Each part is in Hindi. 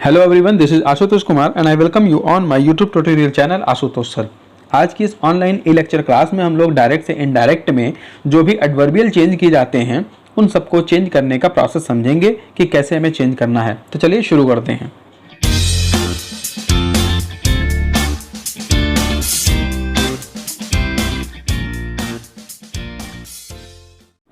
Hello everyone, this is Ashutosh Kumar and I welcome you on my YouTube tutorial channel Ashutosh sir. आज की इस ऑनलाइन ई लेक्चर क्लास में हम लोग डायरेक्ट से इनडायरेक्ट में जो भी एडवर्बियल चेंज किए जाते हैं उन सबको चेंज करने का प्रोसेस समझेंगे कि कैसे हमें चेंज करना है। तो चलिए शुरू करते हैं।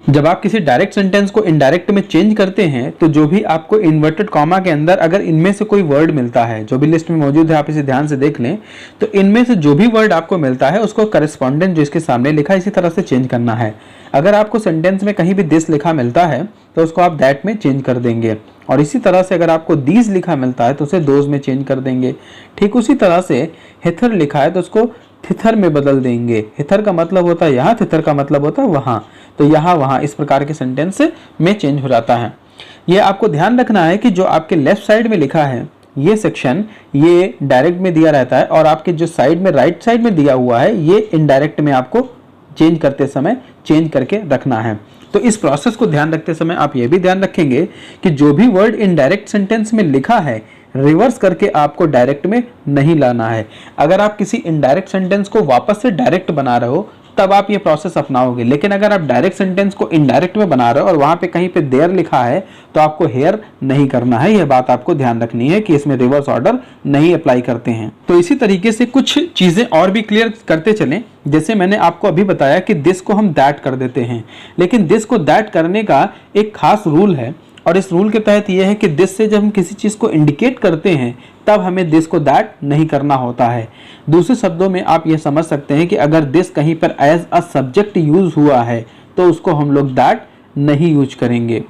जब आप किसी डायरेक्ट सेंटेंस को इनडायरेक्ट में चेंज करते हैं तो जो भी आपको इन्वर्टेड कॉमा के अंदर अगर इनमें से कोई वर्ड मिलता है, जो भी लिस्ट में मौजूद है आप इसे ध्यान से देख लें, तो इनमें से जो भी वर्ड आपको मिलता है उसको करस्पॉन्डेंट जो इसके सामने लिखा है इसी तरह से चेंज करना है। अगर आपको सेंटेंस में कहीं भी दिस लिखा मिलता है तो उसको आप दैट में चेंज कर देंगे, और इसी तरह से अगर आपको दीज लिखा मिलता है तो उसे दोज में चेंज कर देंगे। ठीक उसी तरह से हिथर लिखा है तो उसको थिथर में बदल देंगे। हिथर का मतलब होता है यहाँ, थिथर का मतलब होता है वहाँ, तो यहाँ वहाँ इस प्रकार के सेंटेंस में चेंज हो जाता है। ये आपको ध्यान रखना है कि जो आपके लेफ्ट साइड में लिखा है ये सेक्शन ये डायरेक्ट में दिया रहता है, और आपके जो साइड में राइट साइड में दिया हुआ है ये इनडायरेक्ट में आपको चेंज करते समय चेंज करके रखना है। तो इस प्रोसेस को ध्यान रखते समय आप ये भी ध्यान रखेंगे कि जो भी वर्ड इनडायरेक्ट सेंटेंस में लिखा है रिवर्स करके आपको डायरेक्ट में नहीं लाना है। अगर आप किसी इनडायरेक्ट सेंटेंस को वापस से डायरेक्ट बना रहे हो तब आप ये प्रोसेस अपनाओगे, लेकिन अगर आप डायरेक्ट सेंटेंस को इनडायरेक्ट में बना रहे हो और वहां पे कहीं पे देयर लिखा है तो आपको हेयर नहीं करना है। यह बात आपको ध्यान रखनी है कि इसमें रिवर्स ऑर्डर नहीं अप्लाई करते हैं। तो इसी तरीके से कुछ चीजें और भी क्लियर करते चलें। जैसे मैंने आपको अभी बताया कि दिस को हम दैट कर देते हैं, लेकिन दिस को दैट करने का एक खास रूल है, और इस रूल के तहत यह है कि दिस से जब हम किसी चीज को इंडिकेट करते हैं तब हमें दिस को दैट नहीं करना होता है। दूसरे शब्दों में आप ये समझ सकते हैं कि अगर दिस कहीं पर एज अ सब्जेक्ट यूज हुआ है तो उसको हम लोग दैट नहीं यूज करेंगे,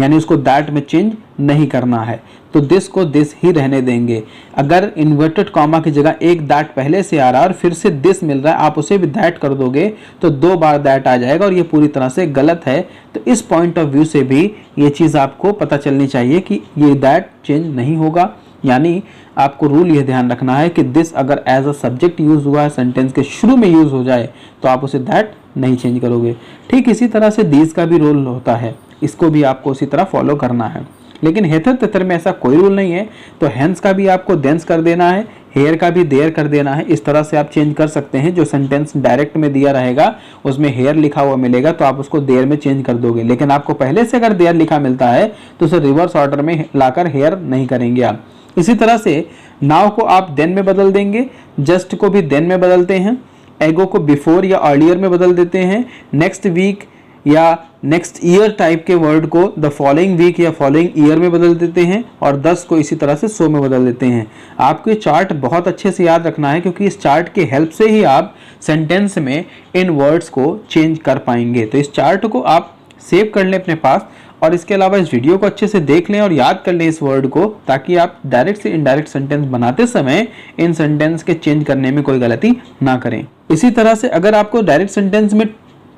यानी उसको दैट में चेंज नहीं करना है, तो दिस को दिस ही रहने देंगे। अगर इन्वर्टेड कॉमा की जगह एक दैट पहले से आ रहा है और फिर से दिस मिल रहा है, आप उसे भी दैट कर दोगे तो 2 बार दैट आ जाएगा और ये पूरी तरह से गलत है। तो इस पॉइंट ऑफ व्यू से भी ये चीज़ आपको पता चलनी चाहिए कि ये दैट चेंज नहीं होगा। यानी आपको रूल ये ध्यान रखना है कि दिस अगर एज अ सब्जेक्ट यूज हुआ है, सेंटेंस के शुरू में यूज हो जाए तो आप उसे दैट नहीं चेंज करोगे। ठीक इसी तरह से दीज का भी रूल होता है, इसको भी आपको उसी तरह फॉलो करना है। लेकिन हेथर तिथर में ऐसा कोई रूल नहीं है, तो हेंस का भी आपको देंस कर देना है, हेयर का भी देयर कर देना है। इस तरह से आप चेंज कर सकते हैं। जो सेंटेंस डायरेक्ट में दिया रहेगा उसमें हेयर लिखा हुआ मिलेगा तो आप उसको देयर में चेंज कर दोगे, लेकिन आपको पहले से अगर देयर लिखा मिलता है तो उसे रिवर्स ऑर्डर में लाकर हेयर नहीं करेंगे आप। इसी तरह से नाउ को आप देन में बदल देंगे, जस्ट को भी देन में बदलते हैं, एगो को बिफोर या अर्लियर में बदल देते हैं, नेक्स्ट वीक या नेक्स्ट ईयर टाइप के वर्ड को द फॉलोइंग वीक या फॉलोइंग ईयर में बदल देते हैं, और 10 को इसी तरह से 100 में बदल देते हैं। आपको ये चार्ट बहुत अच्छे से याद रखना है, क्योंकि इस चार्ट के हेल्प से ही आप सेंटेंस में इन वर्ड्स को चेंज कर पाएंगे। तो इस चार्ट को आप सेव कर लें अपने पास, और इसके अलावा इस वीडियो को अच्छे से देख लें और याद कर लें इस वर्ड को, ताकि आप डायरेक्ट से इनडायरेक्ट सेंटेंस बनाते समय इन सेंटेंस के चेंज करने में कोई गलती ना करें। इसी तरह से अगर आपको डायरेक्ट सेंटेंस में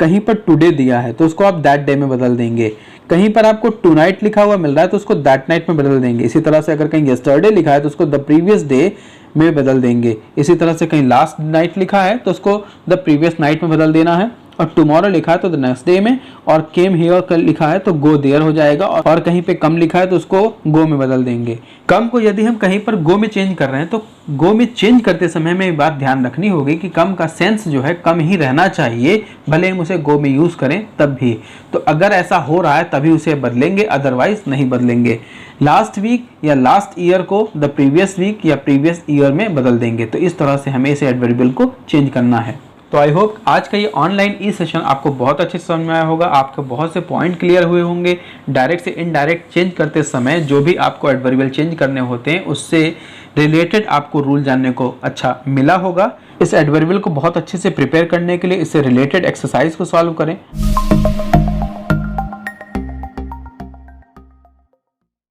कहीं पर टुडे दिया है तो उसको आप दैट डे में बदल देंगे। कहीं पर आपको टू नाइट लिखा हुआ मिल रहा है तो उसको दैट नाइट में बदल देंगे। इसी तरह से अगर कहीं यस्टरडे लिखा है तो उसको द प्रीवियस डे में बदल देंगे। इसी तरह से कहीं लास्ट नाइट लिखा है तो उसको द प्रीवियस नाइट में बदल देना है, और टुमारो लिखा है तो द नेक्स्ट डे में, और केम हियर लिखा है तो गो देयर हो जाएगा, और कहीं पे कम लिखा है तो उसको गो में बदल देंगे। कम को यदि हम कहीं पर गो में चेंज कर रहे हैं तो गो में चेंज करते समय में एक बात ध्यान रखनी होगी कि कम का सेंस जो है कम ही रहना चाहिए, भले हम उसे गो में यूज करें तब भी। तो अगर ऐसा हो रहा है तभी उसे बदलेंगे, अदरवाइज नहीं बदलेंगे। लास्ट वीक या लास्ट ईयर को द प्रीवियस वीक या प्रीवियस ईयर में बदल देंगे। तो इस तरह से हमें इसे एडवर्बियल को चेंज करना है। तो आई होप आज का ये ऑनलाइन ई सेशन आपको बहुत अच्छे से समझ में आया होगा। आपके बहुत से पॉइंट क्लियर हुए होंगे। डायरेक्ट से इनडायरेक्ट चेंज करते समय जो भी आपको एडवर्बियल चेंज करने होते हैं उससे रिलेटेड आपको रूल जानने को अच्छा मिला होगा। इस एडवर्बियल को बहुत अच्छे से प्रिपेयर करने के लिए इससे रिलेटेड एक्सरसाइज को सॉल्व करें।